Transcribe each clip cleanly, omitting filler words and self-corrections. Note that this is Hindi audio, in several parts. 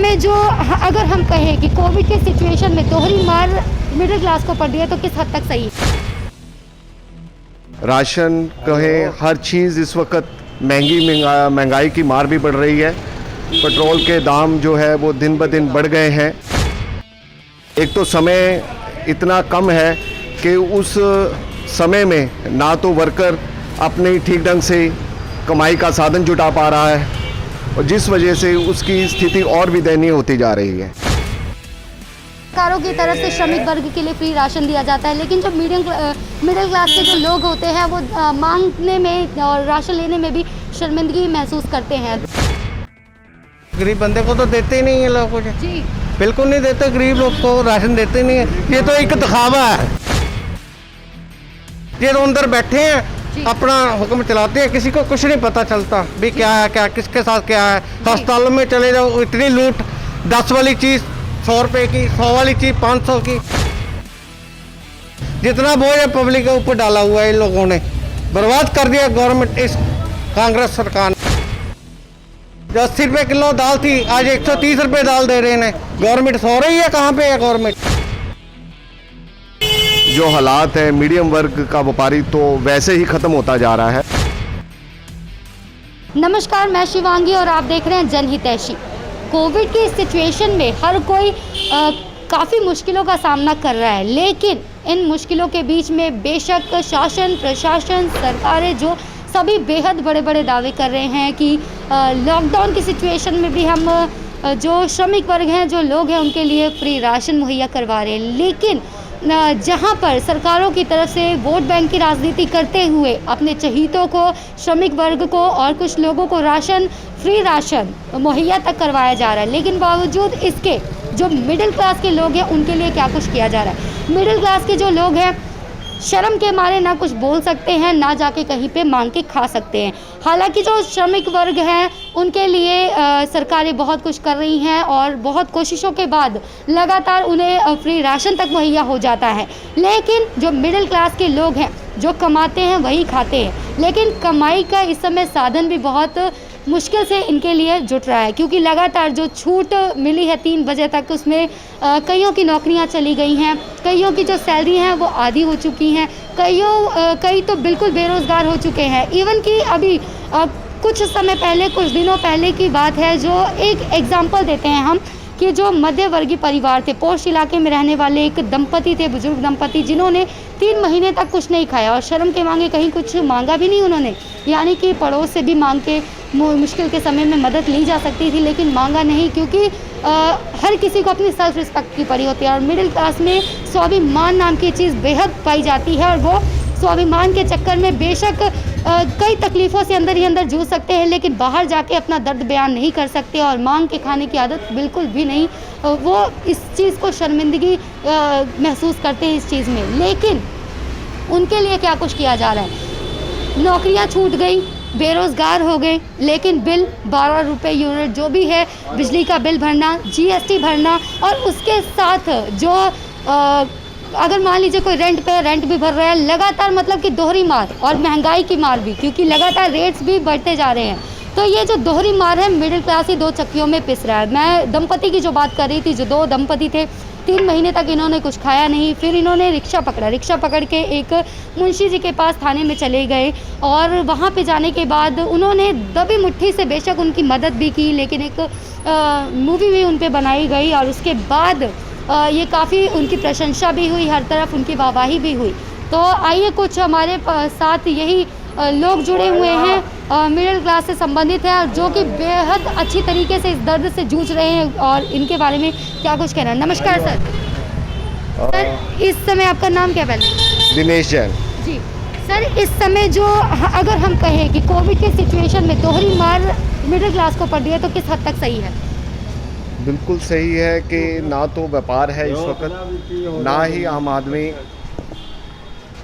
समय जो अगर हम कहें कि कोविड के सिचुएशन में दोहरी मार मिडिल क्लास को पड़ रही है तो किस हद तक सही है? राशन कहें, हर चीज़ इस वक्त महंगाई की मार भी पड़ रही है। पेट्रोल के दाम जो है वो दिन ब दिन बढ़ गए हैं। एक तो समय इतना कम है कि उस समय में ना तो वर्कर अपने ठीक ढंग से कमाई का साधन जुटा पा रहा है और जिस वजह से उसकी स्थिति और भी दयनीय होती जा रही है। सरकारों की तरफ से श्रमिक वर्ग के लिए फ्री राशन दिया जाता है, लेकिन जो मिडिल क्लास के जो लोग होते हैं वो मांगने में और राशन लेने में भी शर्मिंदगी महसूस करते हैं। गरीब बंदे को तो देते ही नहीं है लोग, कुछ जी बिल्कुल नहीं देते। गरीब लोग को राशन देते नहीं है। ये तो एक दिखावा है। ये तो अंदर बैठे हैं, अपना हुक्म चलाते हैं, किसी को कुछ नहीं पता चलता भी क्या है, क्या किसके साथ क्या है। अस्पतालों में चले जाओ, इतनी लूट, 10 वाली चीज़ 100 रुपए की, 100 वाली चीज़ 500 की। जितना बोझ है पब्लिक के ऊपर डाला हुआ है इन लोगों ने, बर्बाद कर दिया गवर्नमेंट, इस कांग्रेस सरकार ने। 80 रुपए किलो दाल थी, आज 130 रुपए दाल दे रहे हैं। गवर्नमेंट सो रही है, कहाँ पे है गवर्नमेंट? जो हालात है, मीडियम वर्ग का व्यापारी तो वैसे ही ख़त्म होता जा रहा है। नमस्कार, मैं शिवांगी और आप देख रहे हैं जनहितैषी। कोविड की सिचुएशन में हर कोई काफ़ी मुश्किलों का सामना कर रहा है, लेकिन इन मुश्किलों के बीच में बेशक शासन, प्रशासन, सरकारें जो सभी बेहद बड़े बड़े दावे कर रहे हैं कि लॉकडाउन की सिचुएशन में भी हम जो श्रमिक वर्ग हैं, जो लोग हैं, उनके लिए फ्री राशन मुहैया करवा रहे हैं। लेकिन जहां पर सरकारों की तरफ से वोट बैंक की राजनीति करते हुए अपने चहीतों को, श्रमिक वर्ग को और कुछ लोगों को फ्री राशन मुहैया तक करवाया जा रहा है, लेकिन बावजूद इसके जो मिडिल क्लास के लोग हैं उनके लिए क्या कुछ किया जा रहा है? मिडिल क्लास के जो लोग हैं शर्म के मारे ना कुछ बोल सकते हैं, ना जाके कहीं पे मांग के खा सकते हैं। हालांकि जो श्रमिक वर्ग हैं उनके लिए सरकारें बहुत कुछ कर रही हैं और बहुत कोशिशों के बाद लगातार उन्हें फ्री राशन तक मुहैया हो जाता है। लेकिन जो मिडिल क्लास के लोग हैं, जो कमाते हैं वही खाते हैं, लेकिन कमाई का इस समय साधन भी बहुत मुश्किल से इनके लिए जुट रहा है, क्योंकि लगातार जो छूट मिली है 3 बजे तक, उसमें कईयों की नौकरियां चली गई हैं, कईयों की जो सैलरी हैं वो आधी हो चुकी हैं, कई तो बिल्कुल बेरोज़गार हो चुके हैं। इवन कि अभी कुछ समय पहले, कुछ दिनों पहले की बात है, जो एक एग्जांपल देते हैं हम कि जो मध्यवर्गीय परिवार थे, पोस्ट इलाके में रहने वाले एक दंपति थे, बुजुर्ग दंपति, जिन्होंने 3 महीने तक कुछ नहीं खाया और शर्म के मांगे कहीं कुछ मांगा भी नहीं उन्होंने, यानी कि पड़ोस से भी मांग के मुश्किल के समय में मदद ली जा सकती थी, लेकिन मांगा नहीं, क्योंकि हर किसी को अपनी सेल्फ रिस्पेक्ट की पड़ी होती है और मिडिल क्लास में स्वाभिमान नाम की चीज़ बेहद पाई जाती है और वो स्वाभिमान के चक्कर में बेशक कई तकलीफ़ों से अंदर ही अंदर जूझ सकते हैं, लेकिन बाहर जाके अपना दर्द बयान नहीं कर सकते और मांग के खाने की आदत बिल्कुल भी नहीं। वो इस चीज़ को शर्मिंदगी महसूस करते हैं इस चीज़ में। लेकिन उनके लिए क्या कुछ किया जा रहा है? नौकरियां छूट गई, बेरोज़गार हो गए, लेकिन बिल 12 रुपये यूनिट जो भी है, बिजली का बिल भरना, GST भरना और उसके साथ जो अगर मान लीजिए कोई रेंट पे रेंट भी भर रहा है, लगातार मतलब कि दोहरी मार और महंगाई की मार भी, क्योंकि लगातार रेट्स भी बढ़ते जा रहे हैं। तो ये जो दोहरी मार है, मिडिल क्लास ही 2 चक्कियों में पिस रहा है। मैं दंपति की जो बात कर रही थी, जो 2 दंपति थे, 3 महीने तक इन्होंने कुछ खाया नहीं, फिर इन्होंने रिक्शा पकड़ा। रिक्शा पकड़ के एक मुंशी जी के पास थाने में चले गए और वहाँ पे जाने के बाद उन्होंने दबी मुट्ठी से बेशक उनकी मदद भी की, लेकिन एक मूवी भी उन पर बनाई गई और उसके बाद ये काफ़ी उनकी प्रशंसा भी हुई, हर तरफ उनकी वाहवाही भी हुई। तो आइए, कुछ हमारे साथ यही लोग जुड़े हुए हैं, मिडिल क्लास से संबंधित हैं, जो कि बेहद अच्छी तरीके से इस दर्द से जूझ रहे हैं और इनके बारे में क्या कुछ कहना है। नमस्कार सर। सर, इस समय आपका नाम क्या पहले? दिनेश जैन जी सर, इस समय जो अगर हम कहें कि कोविड के सिचुएशन में दोहरी मार मिडिल क्लास को पड़ रही है तो किस हद तक सही है? बिल्कुल सही है कि ना तो व्यापार है इस वक्त, ना ही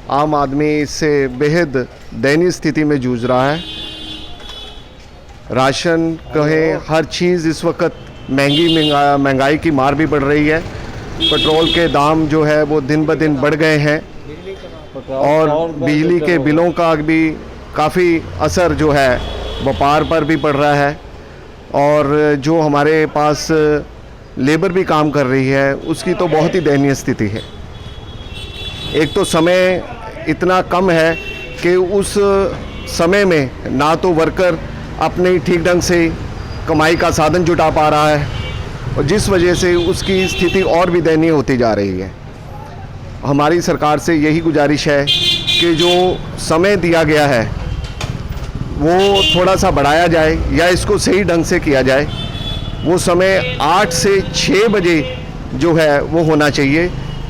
आम आदमी इससे बेहद दयनीय स्थिति में जूझ रहा है। राशन कहें, हर चीज़ इस वक्त महंगाई की मार भी पड़ रही है। पेट्रोल के दाम जो है वो दिन ब दिन बढ़ गए हैं और बिजली के बिलों का भी काफ़ी असर जो है व्यापार पर भी पड़ रहा है। और जो हमारे पास लेबर भी काम कर रही है, उसकी तो बहुत ही दयनीय स्थिति है। एक तो समय इतना कम है कि उस समय में ना तो वर्कर अपने ठीक ढंग से कमाई का साधन जुटा पा रहा है, और जिस वजह से उसकी स्थिति और भी दयनीय होती जा रही है। हमारी सरकार से यही गुजारिश है कि जो समय दिया गया है वो थोड़ा सा बढ़ाया जाए या इसको सही ढंग से किया जाए। वो समय 8 से 6 बजे जो है वो होना चाहिए,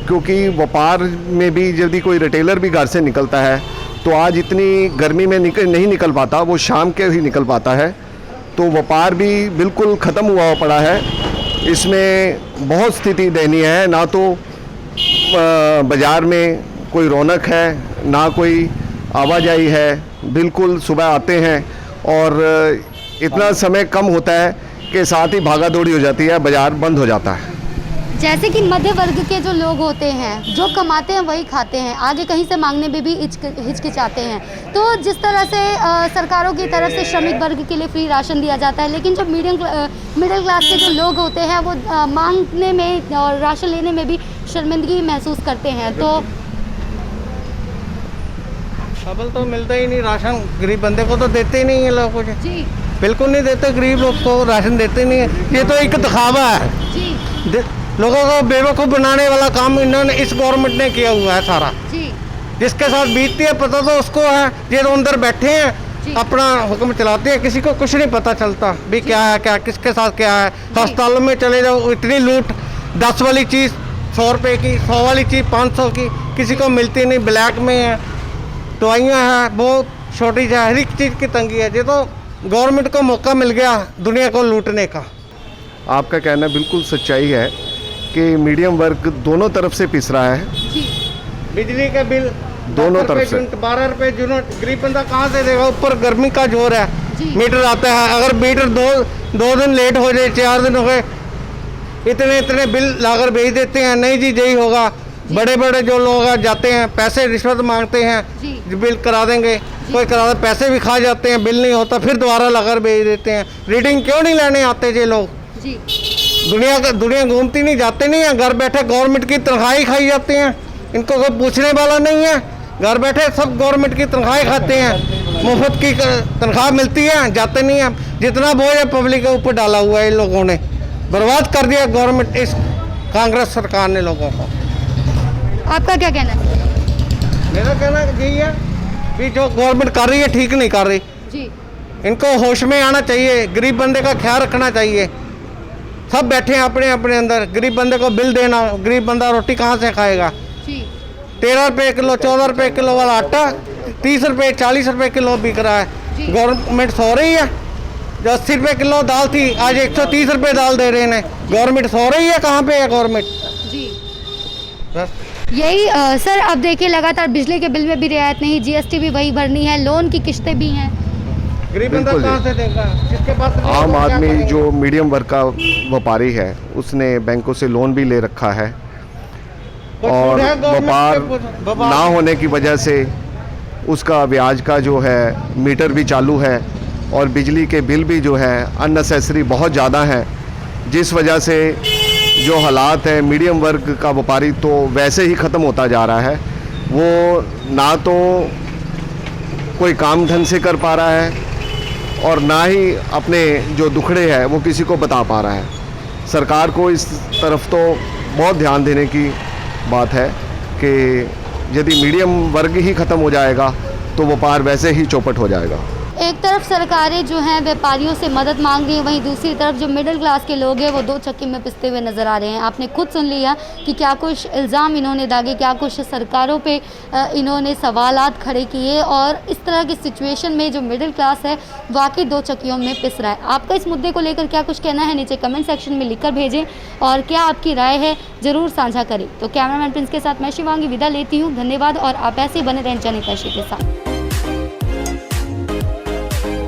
क्योंकि व्यापार में भी यदि कोई रिटेलर भी घर से निकलता है तो आज इतनी गर्मी में नहीं निकल पाता, वो शाम के ही निकल पाता है। तो व्यापार भी बिल्कुल ख़त्म हुआ पड़ा है। इसमें बहुत स्थिति दयनीय है, ना तो बाज़ार में कोई रौनक है, ना कोई आवाजाही है। बिल्कुल सुबह आते हैं और इतना समय कम होता है कि साथ ही भागा दौड़ी हो जाती है, बाज़ार बंद हो जाता है। जैसे कि मध्य वर्ग के जो लोग होते हैं, जो कमाते हैं वही खाते हैं, आगे कहीं से मांगने में भी हिचकिचाते हैं। तो जिस तरह से सरकारों की तरफ से श्रमिक वर्ग के लिए फ्री राशन दिया जाता है, लेकिन जो मिडिल क्लास के जो लोग होते हैं वो मांगने में और राशन लेने में भी शर्मिंदगी महसूस करते हैं। तो डबल तो मिलता ही नहीं राशन, गरीब बंदे को तो देते ही नहीं है लोग कुछ जी बिल्कुल नहीं देते, गरीब लोग को राशन देते नहीं है। ये तो एक दिखावा है, जी लोगों को बेवकूफ़ बनाने वाला काम इन्होंने इस गवर्नमेंट ने किया हुआ है सारा। जी जिसके साथ बीतती है पता तो उसको है, ये तो अंदर बैठे हैं अपना हुक्म चलाते हैं, किसी को कुछ नहीं पता चलता भी क्या है क्या किसके साथ क्या है। अस्पतालों में चले जाओ, इतनी लूट, 10 वाली चीज़ 100 रुपये की, 100 वाली चीज़ 500 की, किसी को मिलती नहीं, ब्लैक में है। दवाइयाँ हैं, बहुत शॉर्टेज है, हर एक चीज़ की तंगी है। ये तो गवर्नमेंट को मौका मिल गया दुनिया को लूटने का। आपका कहना बिल्कुल सच्चाई है कि मीडियम वर्ग दोनों तरफ से पिस रहा है। बिजली का बिल दोनों तरफ से 12 रुपये यूनिट, गरीब बंदा कहाँ से देगा? ऊपर गर्मी का जोर है, मीटर आता है, अगर मीटर दो दिन लेट हो जाए, 4 दिन हो गए, इतने बिल लाकर भेज देते हैं। नहीं जी यही होगा, बड़े बड़े जो लोग जाते हैं पैसे रिश्वत मांगते हैं, बिल करा देंगे, कोई करा दे, पैसे भी खा जाते हैं, बिल नहीं होता फिर दोबारा लाकर भेज देते हैं। रीडिंग क्यों नहीं लेने आते ये लोग? दुनिया घूमती नहीं, जाते नहीं है, घर बैठे गवर्नमेंट की तनख्वाही खाई जाते हैं, इनको कोई पूछने वाला नहीं है। घर बैठे सब गवर्नमेंट की तनख्वाही खाते हैं, मुफ्त की तनख्वाह मिलती है, जाते नहीं हैं। जितना बोझ है पब्लिक के ऊपर डाला हुआ है, इन लोगों ने बर्बाद कर दिया गवर्नमेंट, इस कांग्रेस सरकार ने लोगों को। आपका क्या कहना है? मेरा कहना यही है कि जो गवर्नमेंट कर रही है ठीक नहीं कर रही जी। इनको होश में आना चाहिए, गरीब बंदे का ख्याल रखना चाहिए। सब बैठे हैं अपने अपने अंदर, गरीब बंदे को बिल देना, गरीब बंदा रोटी कहाँ से खाएगा? जी 13 रुपये किलो 14 रुपये किलो वाला आटा 30 रुपये 40 रुपये किलो बिक रहा है। गवर्नमेंट सो रही है। जो 80 रुपये किलो दाल थी आज 130 रुपये दाल दे रहे हैं। गवर्नमेंट सो रही है? कहाँ पे है गवर्नमेंट? जी बस यही सर, अब देखिए लगातार बिजली के बिल में भी रियायत नहीं, जीएसटी भी वही भरनी है, लोन की किस्तें भी हैं। गरीब बंदा बिल्कुल कहाँ से देगा? जिसके पास आम आदमी जो मीडियम वर्ग का व्यापारी है उसने बैंकों से लोन भी ले रखा है, और व्यापार ना होने की वजह से उसका ब्याज का जो है मीटर भी चालू है, और बिजली के बिल भी जो है अननेसेसरी बहुत ज़्यादा हैं, जिस वजह से जो हालात है मीडियम वर्ग का व्यापारी तो वैसे ही ख़त्म होता जा रहा है। वो ना तो कोई काम ढंग से कर पा रहा है और ना ही अपने जो दुखड़े हैं वो किसी को बता पा रहा है। सरकार को इस तरफ तो बहुत ध्यान देने की बात है कि यदि मीडियम वर्ग ही ख़त्म हो जाएगा तो व्यापार वैसे ही चौपट हो जाएगा। एक तरफ सरकारें जो हैं व्यापारियों से मदद मांग रही हैं, वहीं दूसरी तरफ जो मिडिल क्लास के लोग हैं वो दो चक्की में पिसते हुए नज़र आ रहे हैं। आपने खुद सुन लिया कि क्या कुछ इल्ज़ाम इन्होंने दागे, क्या कुछ सरकारों पे इन्होंने सवालात खड़े किए, और इस तरह की सिचुएशन में जो मिडिल क्लास है वाकई दो चक्कियों में पिस रहा है। आपका इस मुद्दे को लेकर क्या कुछ कहना है नीचे कमेंट सेक्शन में लिखकर भेजें, और क्या आपकी राय है ज़रूर साझा करें। तो कैमरामैन प्रिंस के साथ मैं शिवांगी विदा लेती हूँ, धन्यवाद, और आप ऐसे बने रहें जनहितैषी के साथ।